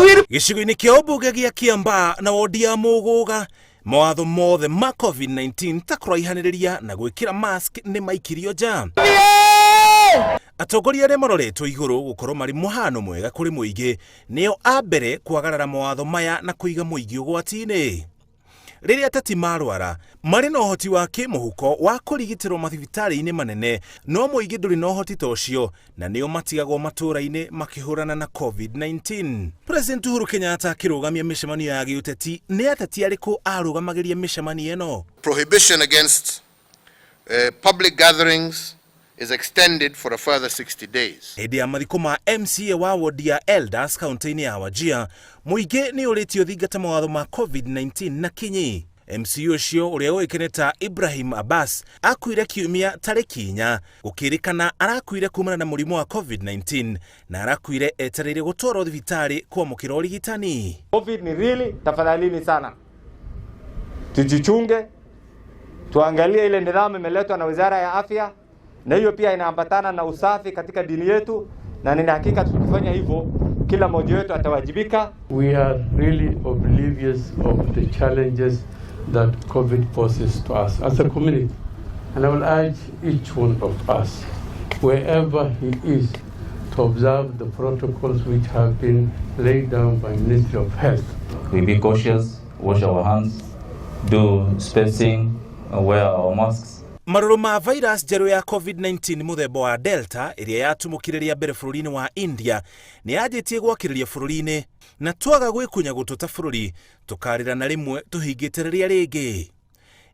Gĩcigo-inĩ kĩa ũmbunge gĩa Kiambaa na wodi ya Mũgũga, mawatho mothe ma COVID-19 ta kũraihanĩrĩria na gwĩkĩra mask nĩ maikirio nja. Atongoria arĩa maroretwo igũrũ gũkorwo marĩ mũhano mwega kũrĩ mũingĩ nĩo a mbere kwagarara mawatho maya na kũiga mũingĩ ũgwati-inĩ. Rĩrĩa ateti marwara marĩ na ũhoti wa kĩmũhuko wa kũrigitĩrwo mathibitarĩ-inĩ manene, no mũingĩ ndũrĩ na ũhoti ta ũcio na nĩo matigagwo matũũra-inĩ makĩhũrana na COVID-19. President Uhuru Kenyatta akĩrũgamia mĩcemanio ya gĩũteti, nĩ ateti arĩkũ arũgamagĩria mĩcemanio ĩno? Prohibition against public gatherings is extended for a further 60 days. Hĩndĩ ya mathiko ma MCA wa wodi ya Eldas kaunti-inĩ ya Wajir, mũingĩ nĩ ũrĩtio thingata mawatho ma COVID-19 na kinyi. MCA ũcio ũrĩa ũĩkaine ta Ibrahim Abbas akuire kiumia tarĩki 4, gũkĩrĩkana arakuire kumana na mũrimũ wa COVID-19 na arakuire etereire gũtwarwo thibitarĩ kwamũkĩra ũrigitani. COVID ni really, tafadhalini sana tujichunge, tuangalie ile nidhamu imeletwa na Wizara ya Afya, na hiyo pia inaambatana na usafi katika dini yetu, na nina hakika tukifanya hivyo kila mmoja wetu atawajibika. We are really oblivious of the challenges that COVID poses to us as a community, and I will urge each one of us, wherever he is, to observe the protocols which have been laid down by Ministry of Health. We be cautious, wash our hands, do spacing, wear our masks. Marũrũ ma virus njerũ ya COVID-19 mũthemba wa Delta ĩrĩa yatumũkire rĩa mbere bũrũri-inĩ wa India nĩ yanjĩtie gwakĩrĩria bũrũri-inĩ, na twaga gwĩkunya gũtũta bũrũri tũkarĩra na rĩmwe tũhingĩte rĩrĩa rĩngĩ.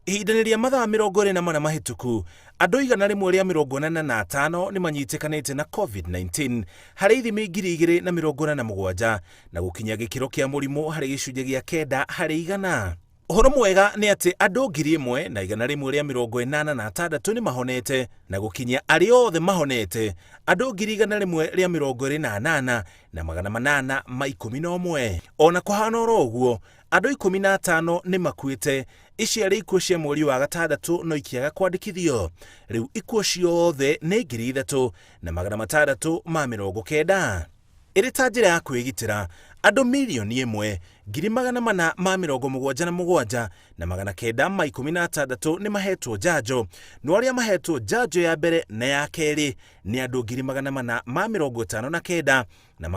Ihinda-inĩ rĩa mathaa 24 mahĩtũku, andũ 145 nĩ manyitĩkanĩte na COVID-19 harĩ ithimi 2,047 na gũkinya gĩkĩro kĩa mũrimũ harĩ gĩcunjĩ gĩa 9 harĩ 100. Ũhoro mwega nĩ atĩ andũ 1,186 nĩ mahonete na gũkinya arĩa othe mahonete andũ 1,128 na 811. Ona kũhana oro ũguo, andũ 15 nĩ makuĩte, ici arĩ ikuũ cia mweri wa gatandatũ no ikiaga kwandĩkithio. Rĩu ikuũ ciothe nĩ 3,690. Ĩrĩ ta njĩra ya kwĩgitĩra, andũ 1,477,917 na 916 nĩ mahetwo njanjo, no arĩa mahetwo njanjo ya mbere na ya kerĩ nĩ andũ 459 na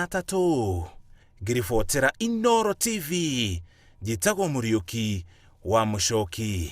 773. Ngĩribotera Inooro TV, njĩtagwo Mũriũki wa Mũchoki.